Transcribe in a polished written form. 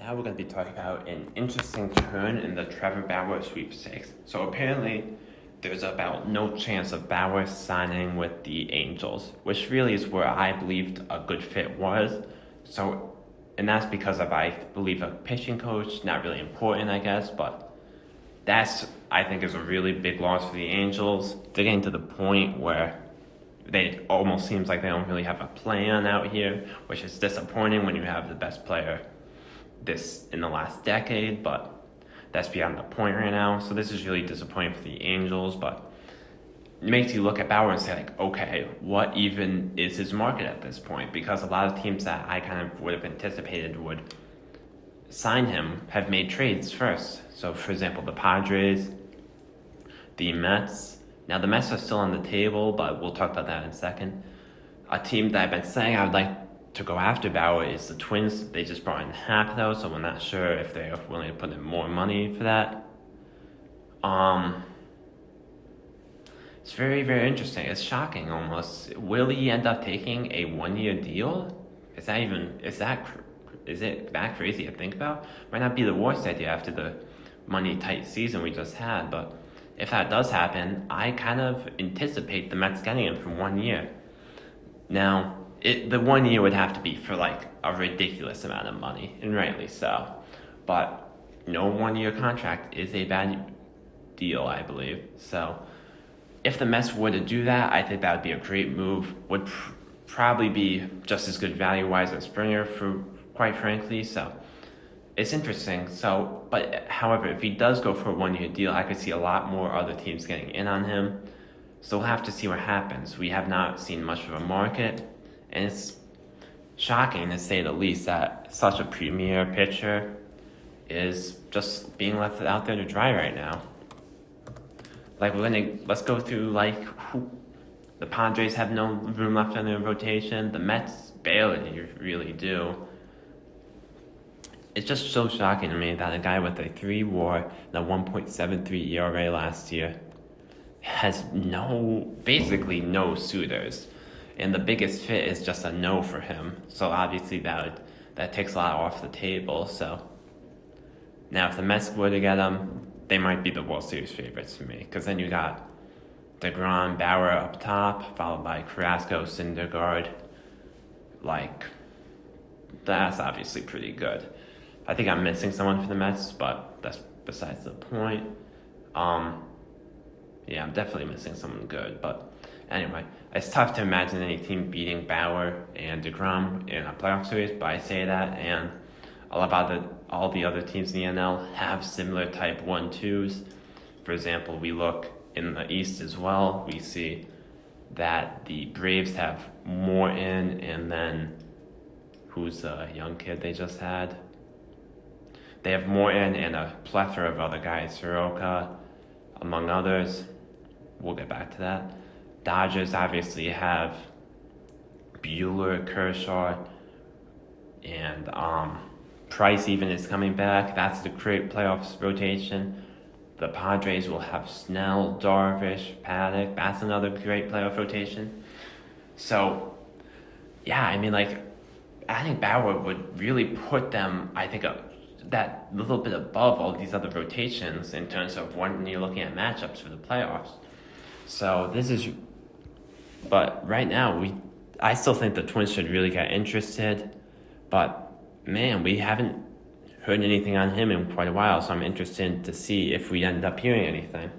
Now we're going to be talking about an interesting turn in the Trevor Bauer sweepstakes. So apparently, there's about no chance of Bauer signing with the Angels, which really is where I believed a good fit was. So, and that's because of, I believe, a pitching coach, not really important, I guess, but that's, I think, is a really big loss for the Angels. They're getting to the point where they almost seems like they don't really have a plan out here, which is disappointing when you have the best player this in the last decade, but that's beyond the point right now. So this is really disappointing for the Angels, but it makes you look at Bauer and say, like, okay, what even is his market at this point? Because a lot of teams that I kind of would have anticipated would sign him have made trades first. So, for example, the Padres, the Mets. Now, the Mets are still on the table, but we'll talk about that in a second. A team that I've been saying I would like to go after Bauer is the Twins. They just brought in Hack, though, so we're not sure if they're willing to put in more money for that. It's very, very interesting. It's shocking almost. Will he end up taking a 1-year deal? Is it that crazy to think about? Might not be the worst idea after the money tight season we just had, but if that does happen, I kind of anticipate the Mets getting him for 1 year. Now, the 1 year would have to be for like a ridiculous amount of money, and rightly so. But no 1 year contract is a bad deal, I believe. So if the Mets were to do that, I think that would be a great move. Would probably be just as good value-wise as Springer, for quite frankly. So it's interesting. So, but however, if he does go for a 1 year deal, I could see a lot more other teams getting in on him. So we'll have to see what happens. We have not seen much of a market, and it's shocking to say the least that such a premier pitcher is just being left out there to dry right now. Like, let's go through, like, the Padres have no room left in their rotation. The Mets barely really do. It's just so shocking to me that a guy with a 3 WAR and a 1.73 ERA last year has basically no suitors. And the biggest fit is just a no for him. So obviously that takes a lot off the table. So now if the Mets were to get him, they might be the World Series favorites for me. Because then you got DeGrom, Bauer up top, followed by Carrasco, Syndergaard. Like, that's obviously pretty good. I think I'm missing someone for the Mets, but that's besides the point. Yeah, I'm definitely missing someone good. But anyway, it's tough to imagine any team beating Bauer and DeGrom in a playoff series, but I say that, and all the other teams in the NL have similar type 1-2s. For example, we look in the East as well. We see that the Braves have Morton, and then who's the young kid they just had? They have Morton and a plethora of other guys, Soroka, among others. We'll get back to that. Dodgers obviously have Bueller, Kershaw, and Price even is coming back. That's the great playoffs rotation. The Padres will have Snell, Darvish, Paddock. That's another great playoff rotation. So, yeah, I mean, like, I think Bauer would really put them, I think, that little bit above all these other rotations in terms of when you're looking at matchups for the playoffs. So but right now, I still think the Twins should really get interested, but man, we haven't heard anything on him in quite a while, so I'm interested to see if we end up hearing anything.